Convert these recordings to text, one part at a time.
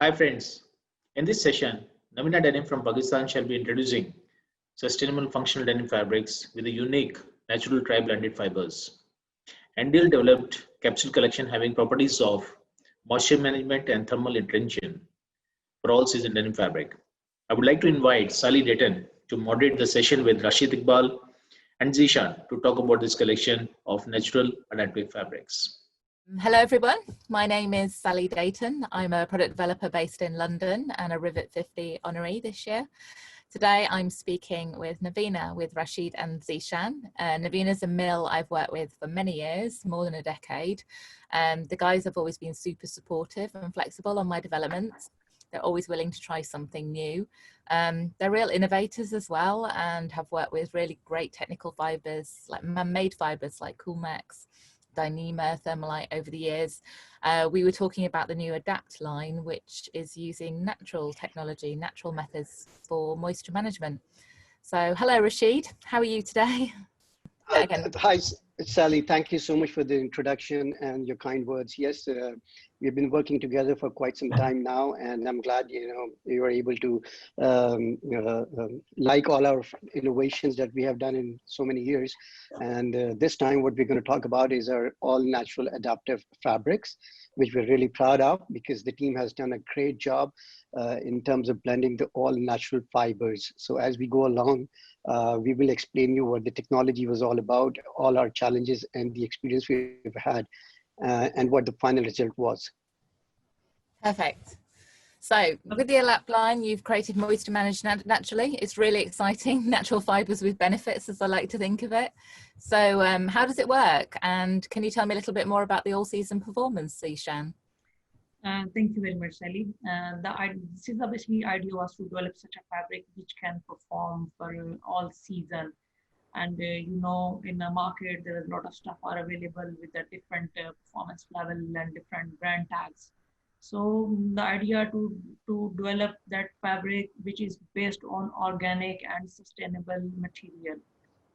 Hi friends, in this session, Naveena Denim from Pakistan shall be introducing sustainable functional denim fabrics with a unique natural tri-blended fibers. NDL developed capsule collection having properties of moisture management and thermal retention for all season denim fabric. I would like to invite Salli Deighton to moderate the session with Rashid Iqbal and Zeeshan to talk about this collection of natural adaptive fabrics. Hello everyone, my name is Salli Deighton. I'm a product developer based in London and a Rivet 50 honoree this year. Today I'm speaking with Naveena, with Rashid and Zeeshan. Naveena's a mill I've worked with for many years, more than a decade. The guys have always been super supportive and flexible on my developments. They're always willing to try something new. They're real innovators as well and have worked with really great technical fibres, like man-made fibres like Coolmax, Denim, Thermalite over the years. We were talking about the new Adapt line, which is using natural technology, natural methods for moisture management. So hello Rashid, how are you today? Hi Sally, thank you so much for the introduction and your kind words. Yes, we've been working together for quite some time now, and I'm glad you were able to like all our innovations that we have done in so many years. And this time what we're going to talk about is our all natural adaptive fabrics, which we're really proud of because the team has done a great job in terms of blending the all natural fibers. So as we go along, we will explain you what the technology was all about, all our challenges and the experience we've had, and what the final result was. Perfect. So with the Adapt line, you've created moisture management naturally. It's really exciting, natural fibers with benefits, as I like to think of it. So how does it work? And can you tell me a little bit more about the all-season performance, Zeeshan? Thank you very much, Sally. This is basically idea was to develop such a fabric which can perform for all season. And in the market, there is a lot of stuff are available with a different performance level and different brand tags. So the idea to develop that fabric, which is based on organic and sustainable material.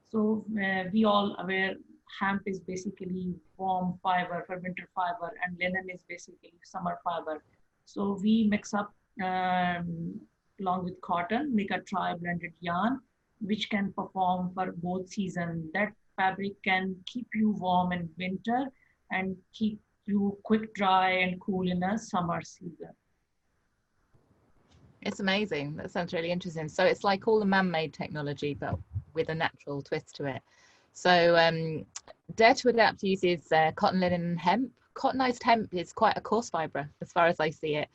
So we all aware hemp is basically warm fiber for winter fiber, and linen is basically summer fiber. So we mix up along with cotton, make a tri-blended yarn, which can perform for both seasons. That fabric can keep you warm in winter and keep you quick dry and cool in a summer season. It's amazing. That sounds really interesting. So it's like all the man-made technology, but with a natural twist to it. So Dare to Adapt uses cotton, linen and hemp. Cottonized hemp is quite a coarse fibre as far as I see it.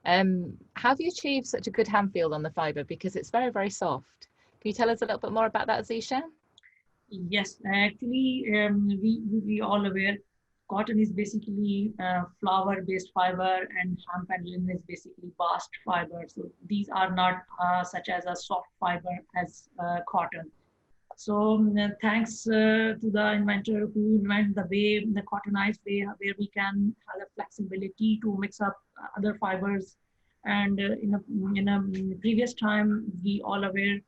How have you achieved such a good hand feel on the fibre? Because it's very, very soft. Can you tell us a little bit more about that, Zeeshan? Yes, actually, we all aware cotton is basically flower-based fiber, and hemp and linen is basically bast fiber. So these are not such as a soft fiber as cotton. So thanks to the inventor who invented the way, the cottonized way, where we can have a flexibility to mix up other fibers. And in a previous time, we all aware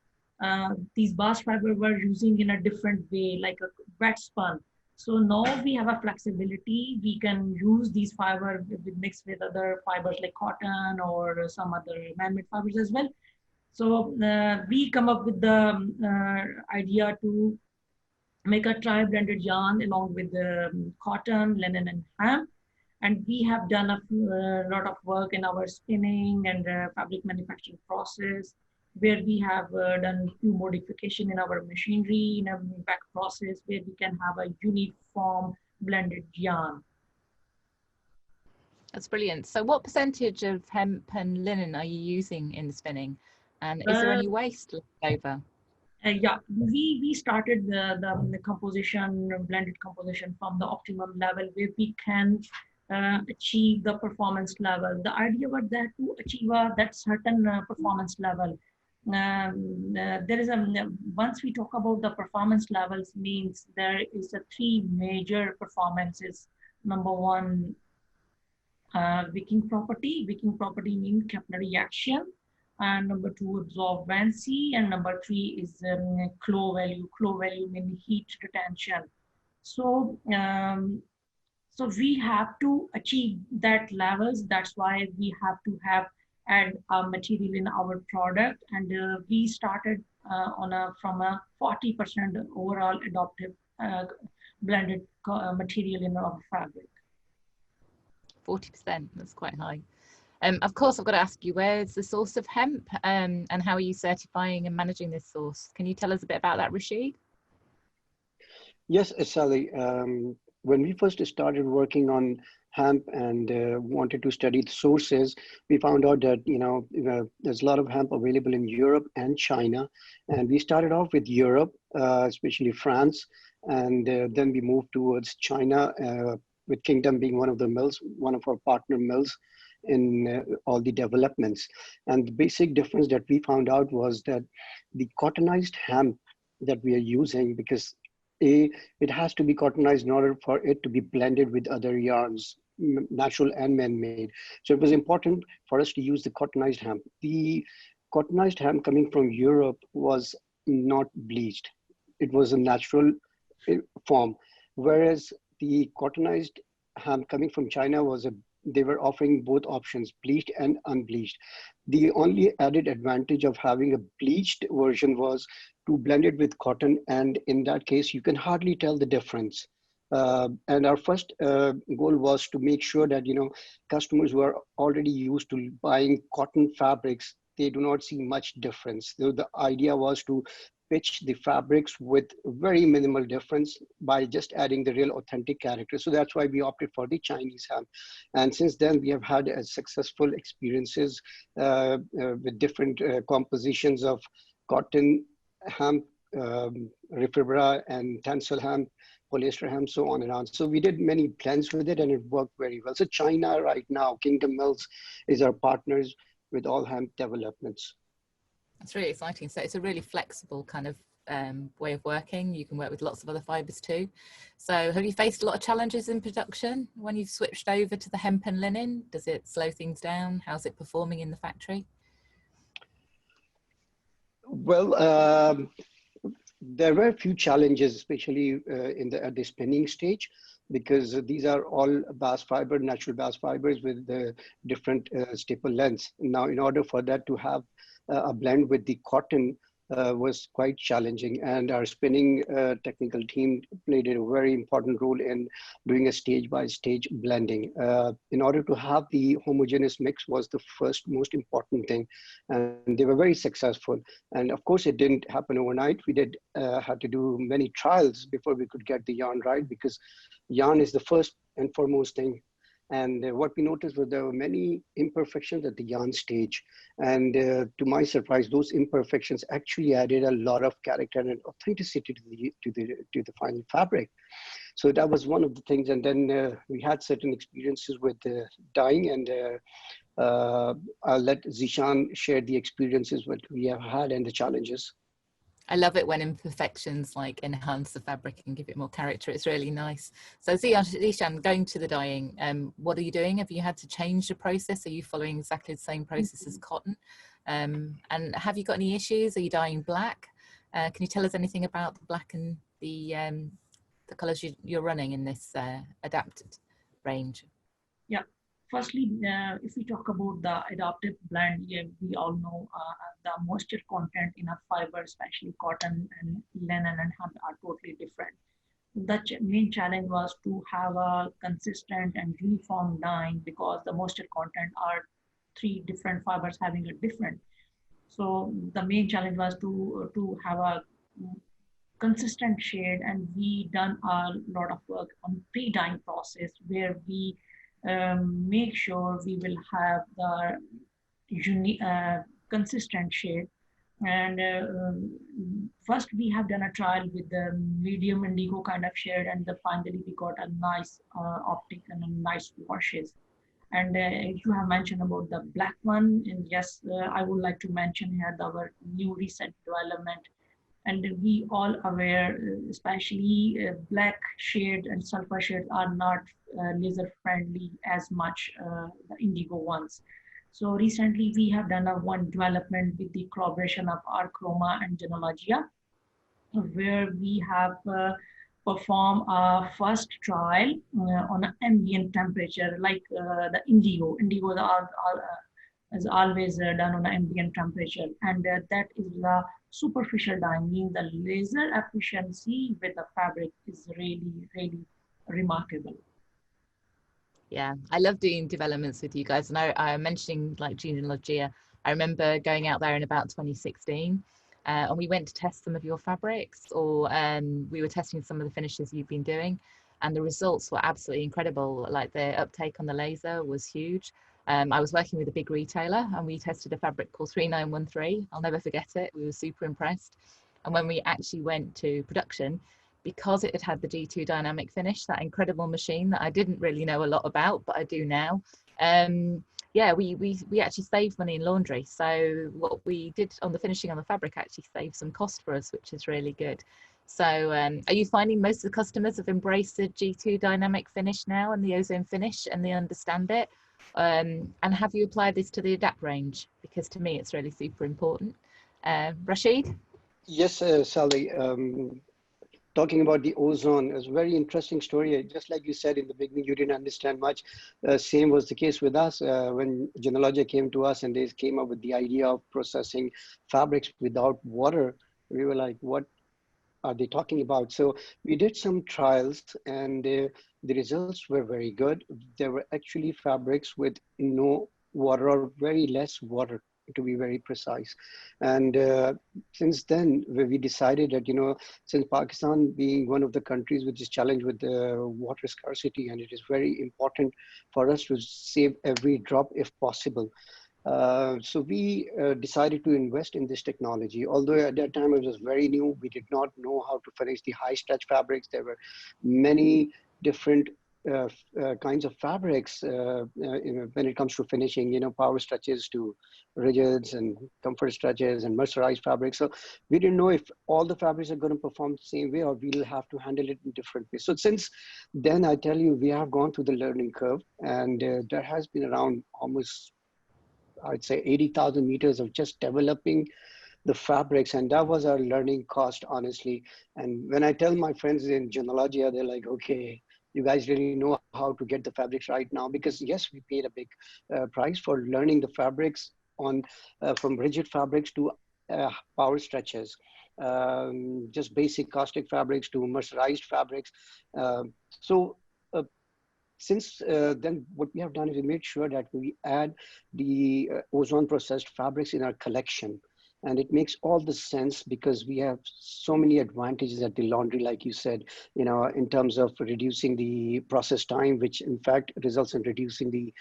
these bast fiber were using in a different way, like a wet spun. So now we have a flexibility. We can use these fibers mixed with other fibers like cotton or some other man-made fibers as well. So we come up with the idea to make a tri-blended yarn along with the cotton, linen, and hemp. And we have done a lot of work in our spinning and fabric manufacturing process, where we have done a few modification in our machinery, in a back process, where we can have a uniform blended yarn. That's brilliant. So what percentage of hemp and linen are you using in the spinning? And is there any waste left over? Yeah, we started the composition, blended composition from the optimum level where we can achieve the performance level. The idea was that to achieve that certain performance level, there is once we talk about the performance levels, means there is a three major performances. Number one, wicking property. Wicking property means capillary action. And number two, absorbency. And number three is flow value. Flow value means heat retention. So So we have to achieve that levels. That's why we have to have add material in our product, and we started from a 40% overall adoptive blended material in our fabric. 40%, that's quite high. Of course, I've got to ask you, where's the source of hemp, and how are you certifying and managing this source? Can you tell us a bit about that, Rashid? Yes, Sally. When we first started working on hemp and wanted to study the sources, we found out that there's a lot of hemp available in Europe and China, and we started off with Europe, especially France, and then we moved towards China, with Kingdom being one of the mills, one of our partner mills in all the developments. And the basic difference that we found out was that the cottonized hemp that we are using, because it has to be cottonized in order for it to be blended with other yarns, natural and man-made. So it was important for us to use the cottonized hemp. The cottonized hemp coming from Europe was not bleached. It was a natural form, whereas the cottonized hemp coming from China they were offering both options, bleached and unbleached. The only added advantage of having a bleached version was to blend it with cotton, and in that case, you can hardly tell the difference. And our first goal was to make sure that customers who are already used to buying cotton fabrics, they do not see much difference. The idea was to pitch the fabrics with very minimal difference by just adding the real authentic character. So that's why we opted for the Chinese hemp. And since then, we have had successful experiences with different compositions of cotton, hemp, refibra, and tencel hemp, polyester hemp, so on and on. So we did many blends with it, and it worked very well. So China right now, Kingdom Mills is our partners with all hemp developments. That's really exciting. So it's a really flexible kind of way of working. You can work with lots of other fibers too. So have you faced a lot of challenges in production when you've switched over to the hemp and linen? Does it slow things down? How's it performing in the factory? Well, there were a few challenges, especially at the spinning stage, because these are all bast fiber, natural bast fibers with the different staple lengths. Now, in order for that to have a blend with the cotton was quite challenging, and our spinning technical team played a very important role in doing a stage-by-stage blending. In order to have the homogeneous mix was the first most important thing, and they were very successful. And of course, it didn't happen overnight. We did have to do many trials before we could get the yarn right, because yarn is the first and foremost thing. And what we noticed was there were many imperfections at the yarn stage. And to my surprise, those imperfections actually added a lot of character and authenticity to the final fabric. So that was one of the things. And then we had certain experiences with dyeing, and I'll let Zeeshan share the experiences what we have had and the challenges. I love it when imperfections like enhance the fabric and give it more character. It's really nice. So Zeeshan, going to the dyeing, what are you doing? Have you had to change the process? Are you following exactly the same process as cotton? And have you got any issues? Are you dyeing black? Can you tell us anything about the black and the colors you're running in this adapted range? Yeah. Firstly, if we talk about the adaptive blend, yeah, we all know the moisture content in a fiber, especially cotton and linen and hemp, are totally different. The main challenge was to have a consistent and uniform dyeing, because the moisture content are 3 different fibers having a different. So the main challenge was to have a consistent shade, and we done a lot of work on pre-dyeing process, where we make sure we will have the consistent shade. And first we have done a trial with the medium indigo kind of shade, and finally we got a nice optic and a nice washes. And you have mentioned about the black one, and yes, I would like to mention here our new recent development. And we all aware, especially black shade and sulfur shades are not laser friendly as much the indigo ones. So recently we have done one development with the collaboration of R Chroma and Genologia, where we have perform a first trial on an ambient temperature, like the indigo. Indigo is always done on an ambient temperature, and that is the superficial dyeing. Means the laser efficiency with the fabric is really, really remarkable. Yeah, I love doing developments with you guys. And I'm mentioning like genealogy. I remember going out there in about 2016 and we went to test some of your fabrics, or we were testing some of the finishes you've been doing. And the results were absolutely incredible. Like the uptake on the laser was huge. I was working with a big retailer and we tested a fabric called 3913. I'll never forget it. We were super impressed. And when we actually went to production, because it had had the G2 dynamic finish, that incredible machine that I didn't really know a lot about, but I do now. Yeah, we actually saved money in laundry. So what we did on the finishing on the fabric actually saved some cost for us, which is really good. So are you finding most of the customers have embraced the G2 dynamic finish now and the ozone finish, and they understand it? And have you applied this to the Adapt range? Because to me, it's really super important. Rashid? Yes, Sally. Talking about the ozone is a very interesting story. Just like you said in the beginning, you didn't understand much. Same was the case with us when Genealogy came to us and they came up with the idea of processing fabrics without water. We were like, what are they talking about? So we did some trials and the results were very good. There were actually fabrics with no water or very less water, to be very precise. And since then, we decided that, you know, since Pakistan being one of the countries which is challenged with the water scarcity, and it is very important for us to save every drop if possible. So we decided to invest in this technology. Although at that time it was very new, we did not know how to finish the high stretch fabrics. There were many different kinds of fabrics when it comes to finishing, you know, power stretches to rigids and comfort stretches and mercerized fabrics. So we didn't know if all the fabrics are going to perform the same way or we'll have to handle it in different ways. So since then, I tell you, we have gone through the learning curve, and there has been around almost, I'd say 80,000 meters of just developing the fabrics. And that was our learning cost, honestly. And when I tell my friends in Genealogy, they're like, okay, you guys really know how to get the fabrics right now, because yes, we paid a big price for learning the fabrics on from rigid fabrics to power stretches, just basic caustic fabrics to mercerized fabrics. Since then, what we have done is we made sure that we add the ozone processed fabrics in our collection. And it makes all the sense because we have so many advantages at the laundry, like you said, you know, in terms of reducing the process time, which in fact results in reducing the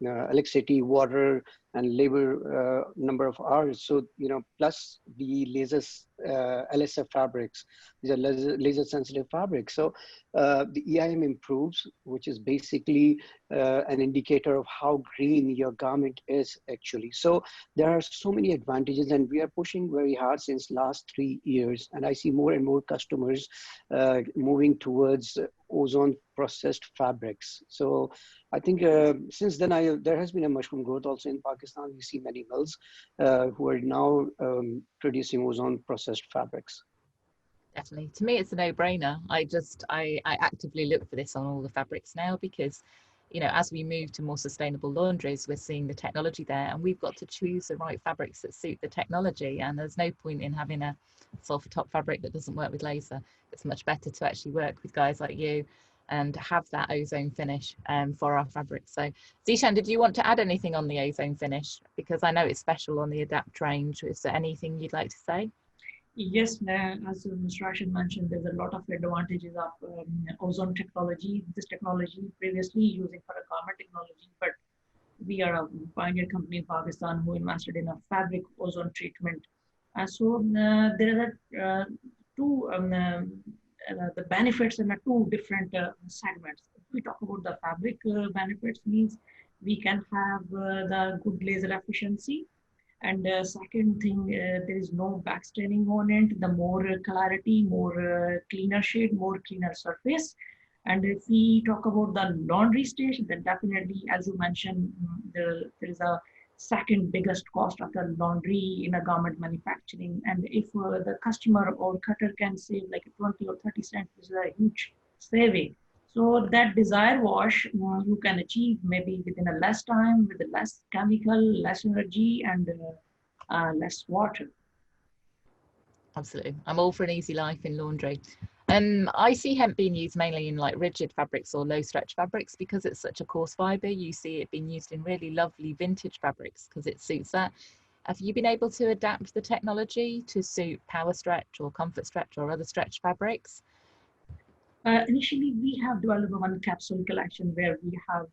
electricity, water, and labor number of hours. So, you know, plus the lasers, LSF fabrics, these are laser sensitive fabrics. So the EIM improves, which is basically an indicator of how green your garment is actually. So there are so many advantages, and we are pushing very hard since last 3 years. And I see more and more customers moving towards ozone processed fabrics. So I think since then, there has been a mushroom growth also in Pakistan. We see many mills who are now producing ozone processed fabrics. Definitely. To me, it's a no-brainer. I actively look for this on all the fabrics now because, you know, as we move to more sustainable laundries, we're seeing the technology there, and we've got to choose the right fabrics that suit the technology. And there's no point in having a sulfur top fabric that doesn't work with laser. It's much better to actually work with guys like you and have that ozone finish for our fabrics. So Zeeshan, did you want to add anything on the ozone finish? Because I know it's special on the Adapt range. Is there anything you'd like to say? Yes, as Mr. Rashid mentioned, there's a lot of advantages of ozone technology. This technology previously using for a garment technology, but we are a pioneer company in Pakistan who invested in a fabric ozone treatment. So there are two the benefits and two different segments. If we talk about the fabric benefits, means we can have the good laser efficiency. And second thing, there is no backstaining on it. The more clarity, more cleaner shade, more cleaner surface. And if we talk about the laundry stage, then definitely, as you mentioned, there is a second biggest cost after laundry in a garment manufacturing. And if the customer or cutter can save like 20 or 30 cents, this is a huge saving. So that desire wash you can achieve maybe within a less time, with less chemical, less energy, and less water. Absolutely. I'm all for an easy life in laundry. I see hemp being used mainly in like rigid fabrics or low stretch fabrics because it's such a coarse fiber. You see it being used in really lovely vintage fabrics because it suits that. Have you been able to adapt the technology to suit power stretch or comfort stretch or other stretch fabrics? Initially, we have developed one capsule collection where we have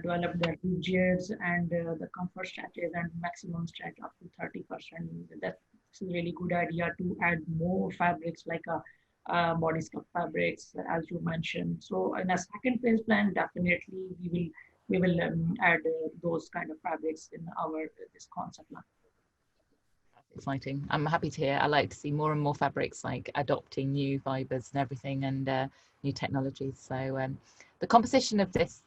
developed the rigids and the comfort stretches and maximum stretch up to 30%. That's a really good idea to add more fabrics like body sculpt fabrics, as you mentioned. So in a second phase plan, definitely we will add those kind of fabrics in our this concept line. Exciting. I'm happy to hear. I like to see more and more fabrics like adopting new fibers and everything and new technologies. So the composition of this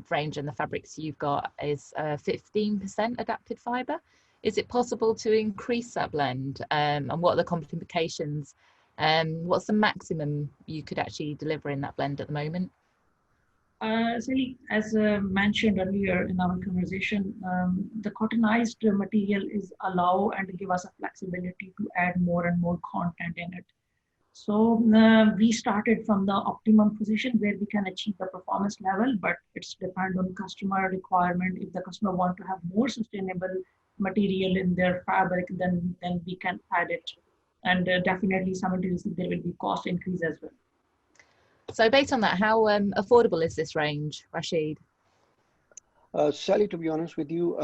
range and the fabrics you've got is 15% adapted fiber. Is it possible to increase that blend? And what are the complications? What's the maximum you could actually deliver in that blend at the moment? Salli, as mentioned earlier in our conversation, the cottonized material is allow and give us a flexibility to add more and more content in it. So we started from the optimum position where we can achieve the performance level, but it's depend on customer requirement. If the customer want to have more sustainable material in their fabric, then we can add it. And definitely simultaneously there will be cost increase as well. So based on that, how affordable is this range, Rashid? Salli, to be honest with you,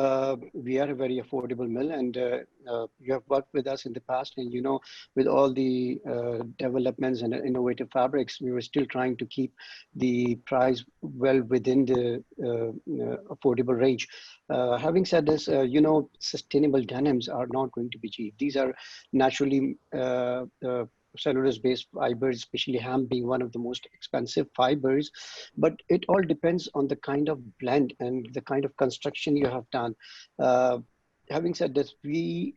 we are a very affordable mill, and you have worked with us in the past, and you know, with all the developments and innovative fabrics, we were still trying to keep the price well within the affordable range. Having said this, you know, sustainable denims are not going to be cheap. These are naturally cellulose-based fibers, especially hemp being one of the most expensive fibers, but it all depends on the kind of blend and the kind of construction you have done. Having said this, we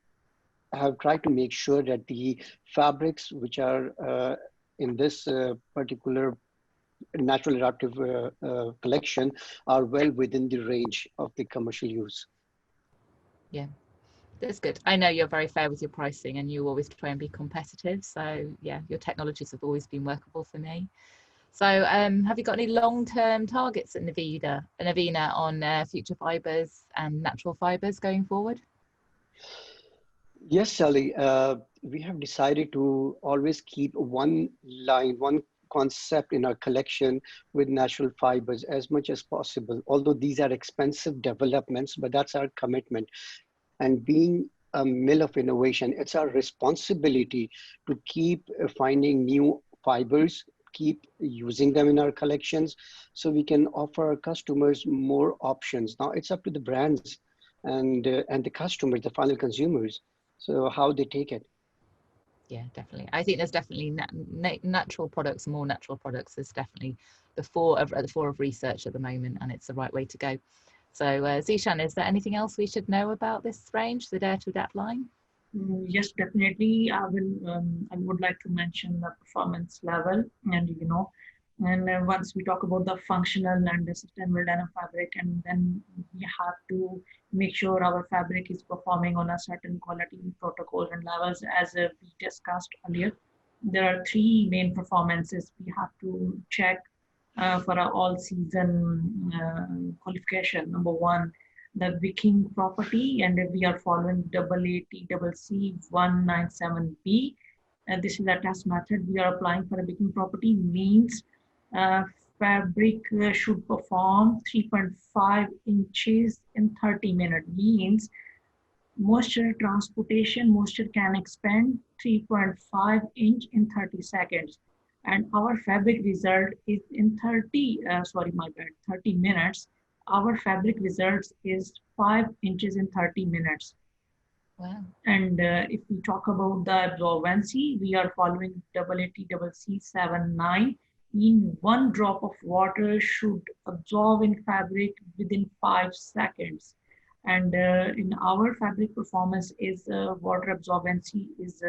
have tried to make sure that the fabrics which are in this particular natural adaptive collection are well within the range of the commercial use. Yeah. That's good. I know you're very fair with your pricing and you always try and be competitive. So yeah, your technologies have always been workable for me. So have you got any long-term targets at Naveena on future fibers and natural fibers going forward? Yes, Salli, we have decided to always keep one line, one concept in our collection with natural fibers as much as possible. Although these are expensive developments, but that's our commitment. And being a mill of innovation, it's our responsibility to keep finding new fibers, keep using them in our collections so we can offer our customers more options. Now it's up to the brands and the customers, the final consumers, so how they take it. Yeah, definitely. I think there's definitely natural products, more natural products. There's definitely at the fore of research at the moment, and it's the right way to go. So Zeeshan, is there anything else we should know about this range, the Dare to Adapt line? Yes, definitely. I would like to mention the performance level, and you know, and once we talk about the functional and the sustainable denim fabric, and then we have to make sure our fabric is performing on a certain quality protocols and levels, as we discussed earlier. There are three main performances we have to check for our all-season qualification. Number one, the wicking property, and we are following AATCC 197B. And this is a test method we are applying for a wicking property. Means fabric should perform 3.5 inches in 30 minutes. Means moisture transportation, moisture can expand 3.5 inch in 30 seconds. And our fabric result is in 30 minutes. Our fabric results is 5 inches in 30 minutes. Wow. And if we talk about the absorbency, we are following AATCC 79. In 1 drop of water should absorb in fabric within 5 seconds. And in our fabric performance is water absorbency is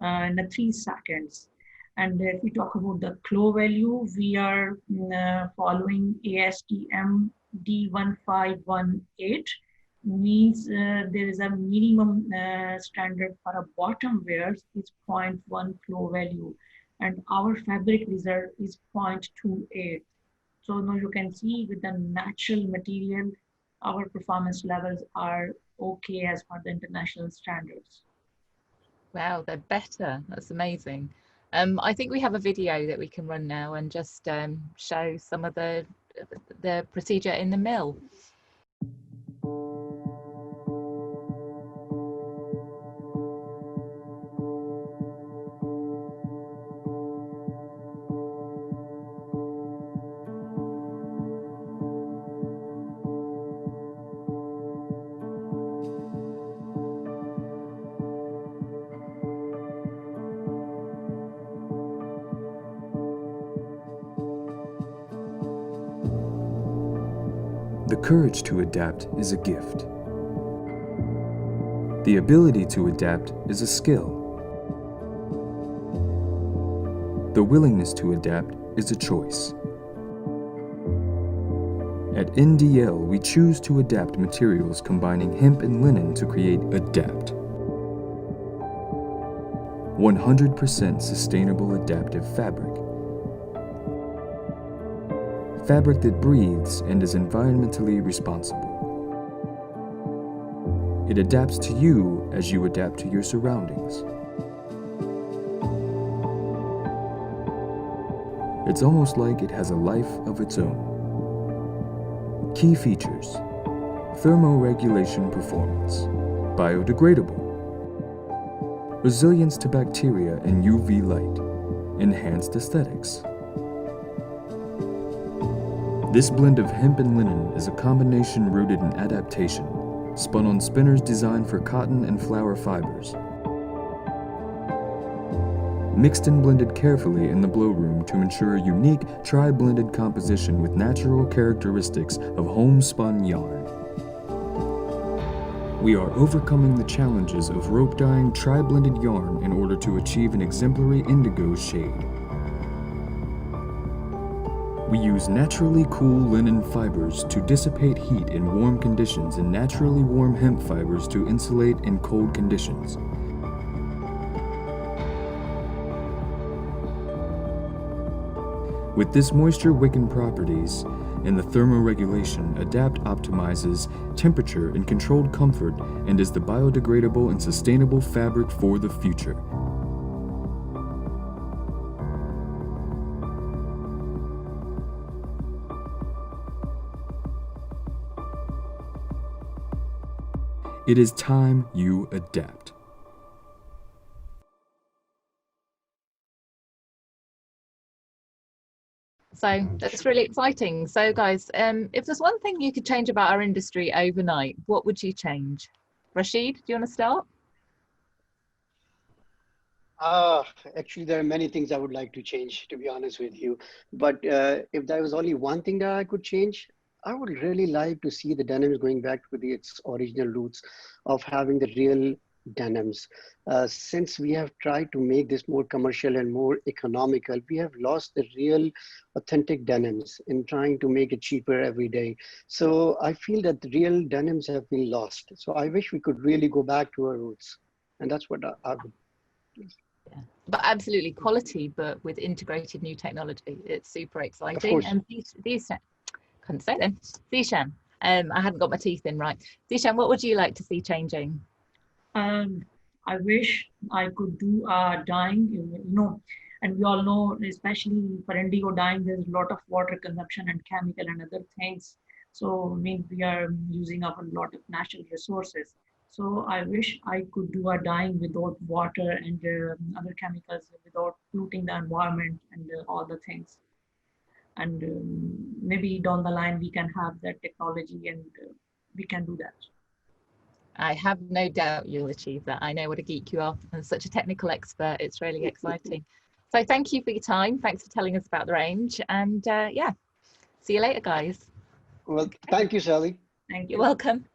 in 3 seconds. And if we talk about the flow value, we are following ASTM D1518, means there is a minimum standard for a bottom wear is 0.1 flow value, and our fabric result is 0.28. So now you can see with the natural material, our performance levels are okay as per the international standards. Wow, they're better. That's amazing. I think we have a video that we can run now and just show some of the procedure in the mill. The courage to adapt is a gift. The ability to adapt is a skill. The willingness to adapt is a choice. At NDL, we choose to adapt materials combining hemp and linen to create Adapt. 100% sustainable adaptive fabric. Fabric that breathes and is environmentally responsible. It adapts to you as you adapt to your surroundings. It's almost like it has a life of its own. Key features: thermoregulation performance, biodegradable, resilience to bacteria and UV light, enhanced aesthetics. This blend of hemp and linen is a combination rooted in adaptation, spun on spinners designed for cotton and flower fibers. Mixed and blended carefully in the blow room to ensure a unique tri-blended composition with natural characteristics of homespun yarn. We are overcoming the challenges of rope dyeing tri-blended yarn in order to achieve an exemplary indigo shade. We use naturally cool linen fibers to dissipate heat in warm conditions and naturally warm hemp fibers to insulate in cold conditions. With this moisture-wicking properties and the thermoregulation, Adapt optimizes temperature and controlled comfort and is the biodegradable and sustainable fabric for the future. It is time you adapt. So that's really exciting. So guys, if there's one thing you could change about our industry overnight, what would you change? Rashid, do you want to start? Actually, there are many things I would like to change, to be honest with you. But if there was only one thing that I could change, I would really like to see the denims going back to its original roots of having the real denims. Since we have tried to make this more commercial and more economical, we have lost the real authentic denims in trying to make it cheaper every day. So I feel that the real denims have been lost. So I wish we could really go back to our roots. And that's what I would. Yeah. But absolutely quality, but with integrated new technology. It's super exciting. And these couldn't say then. Zeeshan, I hadn't got my teeth in right. Zeeshan, what would you like to see changing? I wish I could do dyeing, and we all know, especially for indigo dyeing, there's a lot of water consumption and chemical and other things. So I mean, we are using up a lot of natural resources. So I wish I could do a dyeing without water and other chemicals, without polluting the environment and all the things. And maybe down the line we can have that technology and we can do that. I have no doubt you'll achieve that. I know what a geek you are and such a technical expert. It's really exciting. So thank you for your time. Thanks for telling us about the range. And yeah, see you later, guys. Well, thank you, Sally. Thank you. You're welcome.